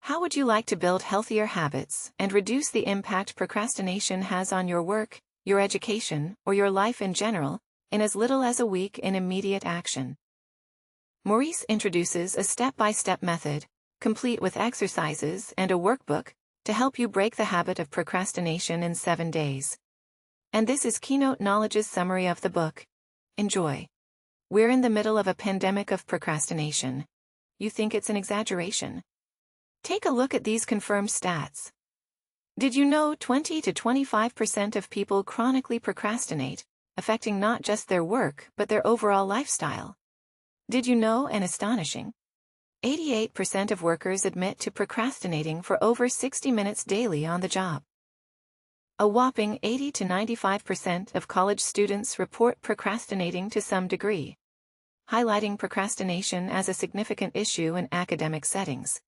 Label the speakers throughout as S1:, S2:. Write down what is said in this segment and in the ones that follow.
S1: How would you like to build healthier habits and reduce the impact procrastination has on your work, your education, or your life in general, in as little as a week in immediate action? Meurisse introduces a step-by-step method, complete with exercises and a workbook, to help you break the habit of procrastination in 7 days. And this is Keynote Knowledge's summary of the book. Enjoy. We're in the middle of a pandemic of procrastination. You think it's an exaggeration? Take a look at these confirmed stats. Did you know 20 to 25% of people chronically procrastinate, affecting not just their work but their overall lifestyle? Did you know, and astonishing, 88% of workers admit to procrastinating for over 60 minutes daily on the job. A whopping 80 to 95% of college students report procrastinating to some degree, highlighting procrastination as a significant issue in academic settings.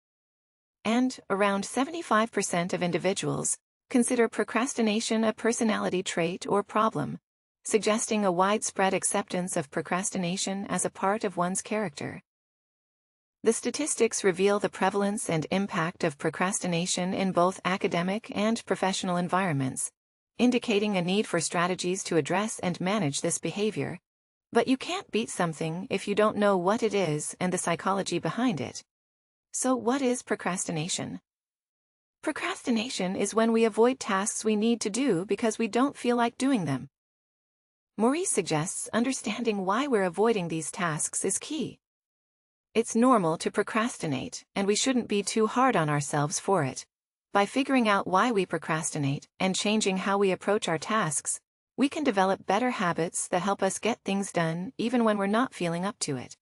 S1: And around 75% of individuals consider procrastination a personality trait or problem, suggesting a widespread acceptance of procrastination as a part of one's character. The statistics reveal the prevalence and impact of procrastination in both academic and professional environments, indicating a need for strategies to address and manage this behavior. But you can't beat something if you don't know what it is and the psychology behind it. So what is procrastination? Procrastination is when we avoid tasks we need to do because we don't feel like doing them. Meurisse suggests understanding why we're avoiding these tasks is key. It's normal to procrastinate, and we shouldn't be too hard on ourselves for it. By figuring out why we procrastinate and changing how we approach our tasks, we can develop better habits that help us get things done even when we're not feeling up to it.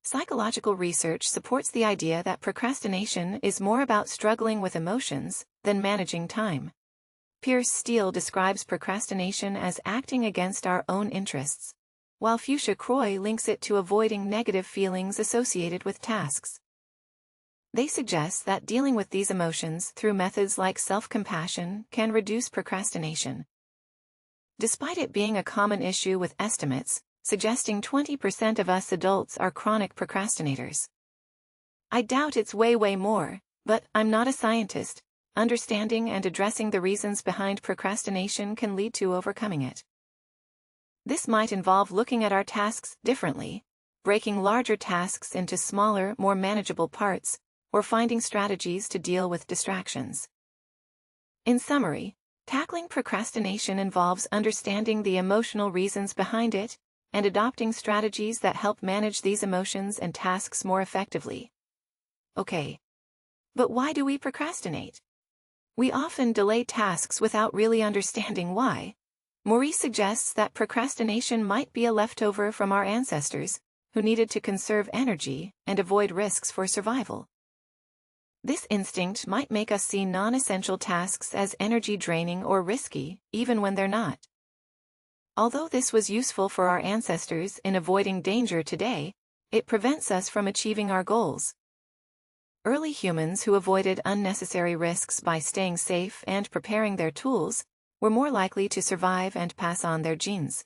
S1: Psychological research supports the idea that procrastination is more about struggling with emotions than managing time. Pierce Steele describes procrastination as acting against our own interests, while Fuchsia Croy links it to avoiding negative feelings associated with tasks. They suggest that dealing with these emotions through methods like self-compassion can reduce procrastination. Despite it being a common issue with estimates suggesting 20% of us adults are chronic procrastinators, I doubt it's way more, but I'm not a scientist. Understanding and addressing the reasons behind procrastination can lead to overcoming it. This might involve looking at our tasks differently, breaking larger tasks into smaller, more manageable parts, or finding strategies to deal with distractions. In summary, tackling procrastination involves understanding the emotional reasons behind it and adopting strategies that help manage these emotions and tasks more effectively. Okay. But why do we procrastinate? We often delay tasks without really understanding why. Meurisse suggests that procrastination might be a leftover from our ancestors, who needed to conserve energy and avoid risks for survival. This instinct might make us see non-essential tasks as energy-draining or risky, even when they're not. Although this was useful for our ancestors in avoiding danger today, it prevents us from achieving our goals. Early humans who avoided unnecessary risks by staying safe and preparing their tools were more likely to survive and pass on their genes.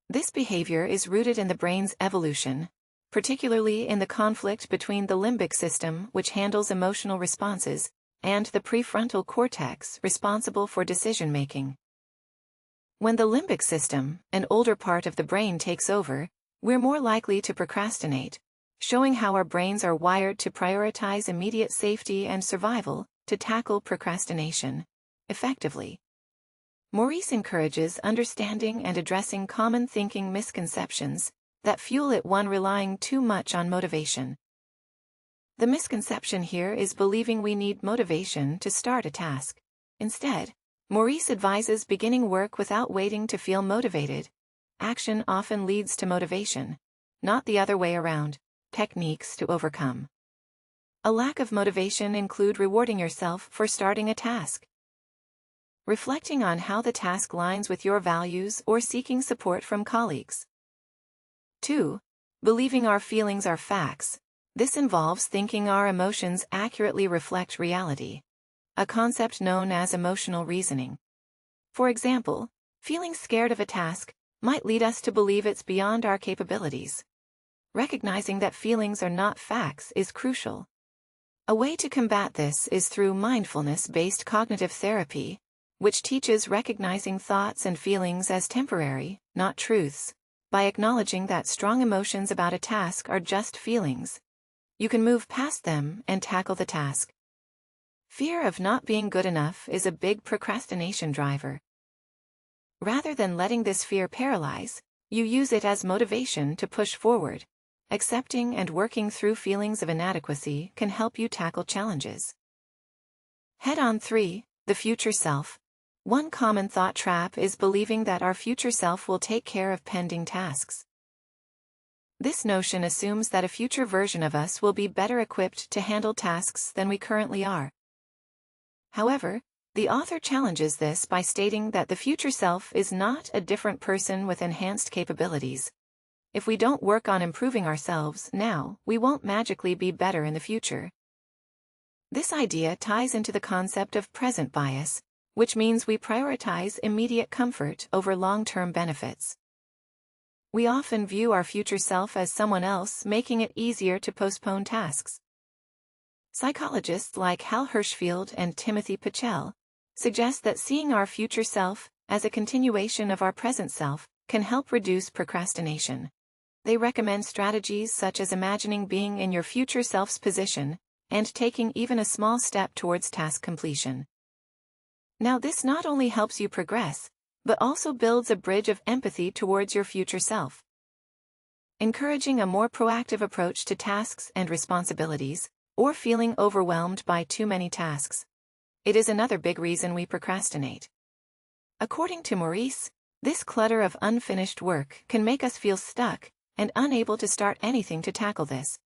S1: This behavior is rooted in the brain's evolution, particularly in the conflict between the limbic system, which handles emotional responses, and the prefrontal cortex, responsible for decision-making. When the limbic system, an older part of the brain, takes over, we're more likely to procrastinate, showing how our brains are wired to prioritize immediate safety and survival to tackle procrastination effectively. Meurisse encourages understanding and addressing common thinking misconceptions that fuel it. One, relying too much on motivation. The misconception here is believing we need motivation to start a task. Instead, Meurisse advises beginning work without waiting to feel motivated. Action often leads to motivation, not the other way around. Techniques to overcome a lack of motivation include rewarding yourself for starting a task, reflecting on how the task lines with your values, or seeking support from colleagues. 2. Believing our feelings are facts. This involves thinking our emotions accurately reflect reality, a concept known as emotional reasoning. For example, feeling scared of a task might lead us to believe it's beyond our capabilities. Recognizing that feelings are not facts is crucial. A way to combat this is through mindfulness-based cognitive therapy, which teaches recognizing thoughts and feelings as temporary, not truths. By acknowledging that strong emotions about a task are just feelings, you can move past them and tackle the task. Fear of not being good enough is a big procrastination driver. Rather than letting this fear paralyze, you use it as motivation to push forward. Accepting and working through feelings of inadequacy can help you tackle challenges. Head-on 3, the future self. One common thought trap is believing that our future self will take care of pending tasks. This notion assumes that a future version of us will be better equipped to handle tasks than we currently are. However, the author challenges this by stating that the future self is not a different person with enhanced capabilities. If we don't work on improving ourselves now, we won't magically be better in the future. This idea ties into the concept of present bias, which means we prioritize immediate comfort over long-term benefits. We often view our future self as someone else, making it easier to postpone tasks. Psychologists like Hal Hershfield and Timothy Pichel suggest that seeing our future self as a continuation of our present self can help reduce procrastination. They recommend strategies such as imagining being in your future self's position and taking even a small step towards task completion. Now, this not only helps you progress, but also builds a bridge of empathy towards your future self. Encouraging a more proactive approach to tasks and responsibilities, or feeling overwhelmed by too many tasks. It is another big reason we procrastinate. According to Meurisse, this clutter of unfinished work can make us feel stuck and unable to start anything to tackle this.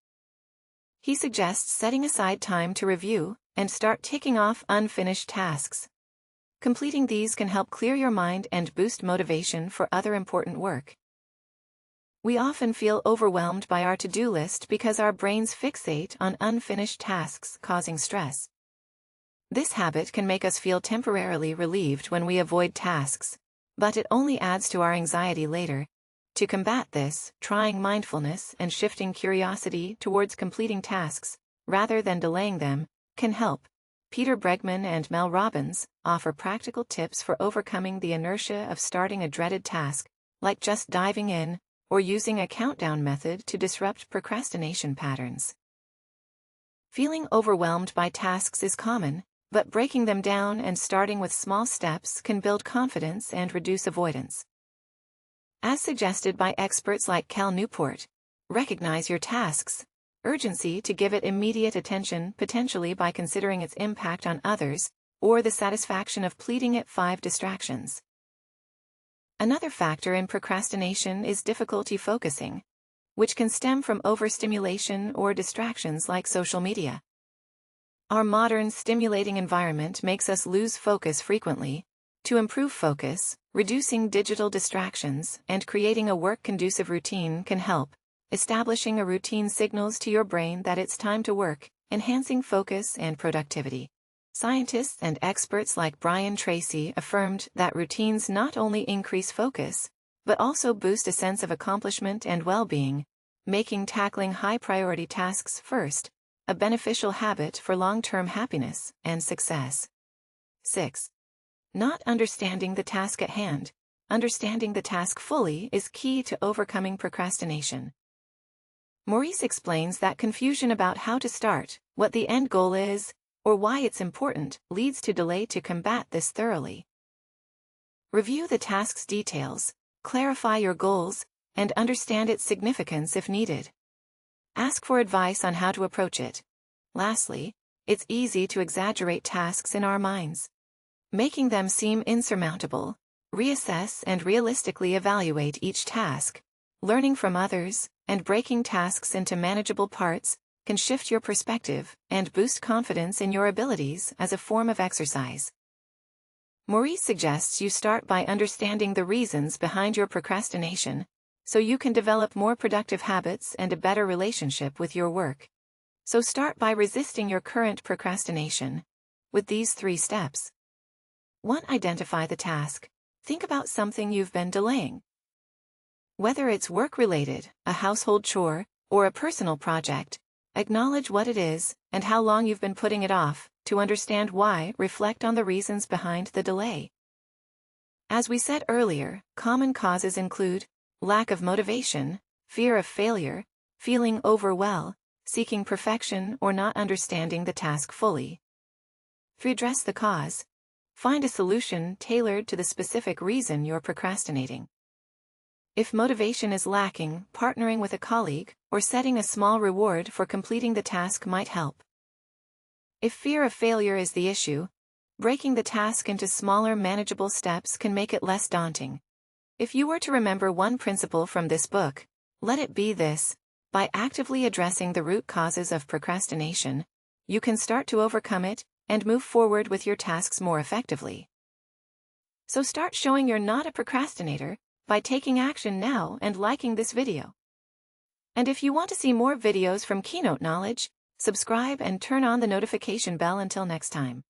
S1: He suggests setting aside time to review and start ticking off unfinished tasks. Completing these can help clear your mind and boost motivation for other important work. We often feel overwhelmed by our to-do list because our brains fixate on unfinished tasks, causing stress. This habit can make us feel temporarily relieved when we avoid tasks, but it only adds to our anxiety later. To combat this, trying mindfulness and shifting curiosity towards completing tasks, rather than delaying them, can help. Peter Bregman and Mel Robbins offer practical tips for overcoming the inertia of starting a dreaded task, like just diving in, or using a countdown method to disrupt procrastination patterns. Feeling overwhelmed by tasks is common, but breaking them down and starting with small steps can build confidence and reduce avoidance. As suggested by experts like Cal Newport, recognize your task's urgency to give it immediate attention, potentially by considering its impact on others, or the satisfaction of pleading it 5 distractions. Another factor in procrastination is difficulty focusing, which can stem from overstimulation or distractions like social media. Our modern stimulating environment makes us lose focus frequently. To improve focus, reducing digital distractions and creating a work-conducive routine can help. Establishing a routine signals to your brain that it's time to work, enhancing focus and productivity. Scientists and experts like Brian Tracy affirmed that routines not only increase focus, but also boost a sense of accomplishment and well-being, making tackling high-priority tasks first a beneficial habit for long-term happiness and success. 6. Not understanding the task at hand. Understanding the task fully is key to overcoming procrastination. Meurisse explains that confusion about how to start, what the end goal is, or why it's important, leads to delay. To combat this thoroughly, review the task's details, clarify your goals, and understand its significance if needed. Ask for advice on how to approach it. Lastly, it's easy to exaggerate tasks in our minds, making them seem insurmountable. Reassess and realistically evaluate each task. Learning from others and breaking tasks into manageable parts can shift your perspective and boost confidence in your abilities as a form of exercise. Meurisse suggests you start by understanding the reasons behind your procrastination, so you can develop more productive habits and a better relationship with your work. So start by resisting your current procrastination with these 3 steps. 1. Identify the task. Think about something you've been delaying. Whether it's work-related, a household chore, or a personal project, Acknowledge what it is and how long you've been putting it off. To understand why, reflect on the reasons behind the delay. As we said earlier, common causes include lack of motivation, fear of failure, feeling overwhelmed, seeking perfection, or not understanding the task fully. To address the cause, find a solution tailored to the specific reason you're procrastinating. If motivation is lacking, partnering with a colleague or setting a small reward for completing the task might help. If fear of failure is the issue, breaking the task into smaller manageable steps can make it less daunting. If you were to remember one principle from this book, let it be this: by actively addressing the root causes of procrastination, you can start to overcome it and move forward with your tasks more effectively. So start showing you're not a procrastinator by taking action now and liking this video. And if you want to see more videos from Keynote Knowledge, subscribe and turn on the notification bell. Until next time.